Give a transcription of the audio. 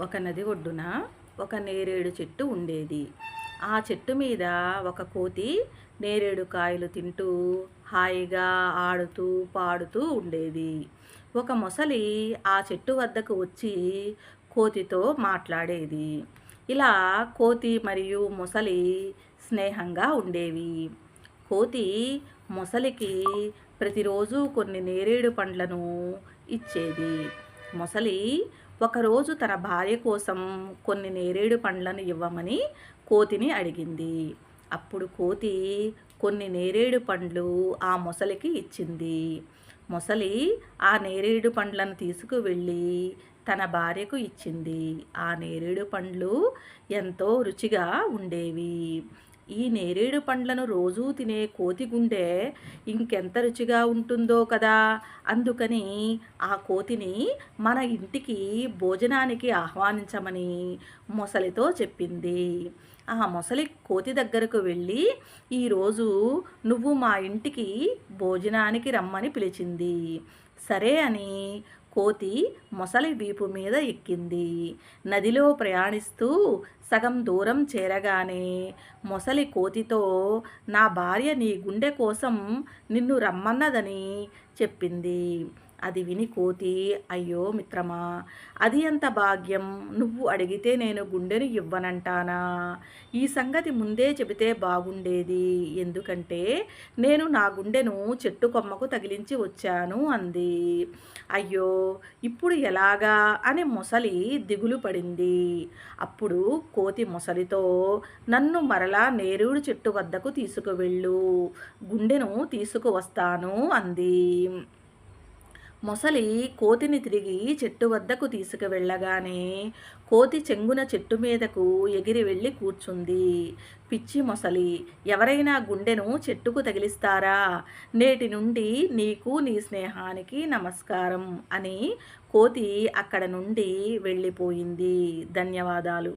ఒక నది ఒడ్డున ఒక నేరేడు చెట్టు ఉండేది. ఆ చెట్టు మీద ఒక కోతి నేరేడు కాయలు తింటూ హాయిగా ఆడుతూ పాడుతూ ఉండేది. ఒక మొసలి ఆ చెట్టు వద్దకు వచ్చి కోతితో మాట్లాడేది. ఇలా కోతి మరియు మొసలి స్నేహంగా ఉండేవి. కోతి మొసలికి ప్రతిరోజు కొన్ని నేరేడు పండ్లను ఇచ్చేది. మొసలి ఒకరోజు తన భార్య కోసం కొన్ని నేరేడు పండ్లను ఇవ్వమని కోతిని అడిగింది. అప్పుడు కోతి కొన్ని నేరేడు పండ్లు ఆ మొసలికి ఇచ్చింది. మొసలి ఆ నేరేడు పండ్లను తీసుకువెళ్ళి తన భార్యకు ఇచ్చింది. ఆ నేరేడు పండ్లు ఎంతో రుచిగా ఉండేవి. ఈ నేరేడు పండ్లను రోజూ తినే కోతి గుండె ఇంకెంత రుచిగా ఉంటుందో కదా. అందుకని ఆ కోతిని మన ఇంటికి భోజనానికి ఆహ్వానించమని మొసలితో చెప్పింది. ఆ మొసలి కోతి దగ్గరకు వెళ్ళి, ఈరోజు నువ్వు మా ఇంటికి భోజనానికి రమ్మని పిలిచింది. సరే అని కోతి మొసలి వీపు మీద ఎక్కింది. నదిలో ప్రయాణిస్తూ సగం దూరం చేరగానే మొసలి కోతితో, నా భార్య నీ గుండె కోసం నిన్ను రమ్మన్నదని చెప్పింది. అది విని కోతి, అయ్యో మిత్రమా, అది ఎంత భాగ్యం, నువ్వు అడిగితే నేను గుండెను ఇవ్వనంటానా? ఈ సంగతి ముందే చెబితే బాగుండేది, ఎందుకంటే నేను నా గుండెను చెట్టు కొమ్మకు తగిలించి వచ్చాను అంది. అయ్యో, ఇప్పుడు ఎలాగా అని మొసలి దిగులు పడింది. అప్పుడు కోతి మొసలితో, నన్ను మరలా నేరేడు చెట్టు వద్దకు తీసుకువెళ్ళు, గుండెను తీసుకువస్తాను అంది. మొసలి కోతిని తిరిగి చెట్టు వద్దకు తీసుకువెళ్ళగానే కోతి చెంగున చెట్టు మీదకు ఎగిరి వెళ్ళి కూర్చుంది. పిచ్చి మొసలి, ఎవరైనా గుండెను చెట్టుకు తగిలిస్తారా? నేటి నుండి నీకు నీ స్నేహానికి నమస్కారం అని కోతి అక్కడ నుండి వెళ్ళిపోయింది. ధన్యవాదాలు.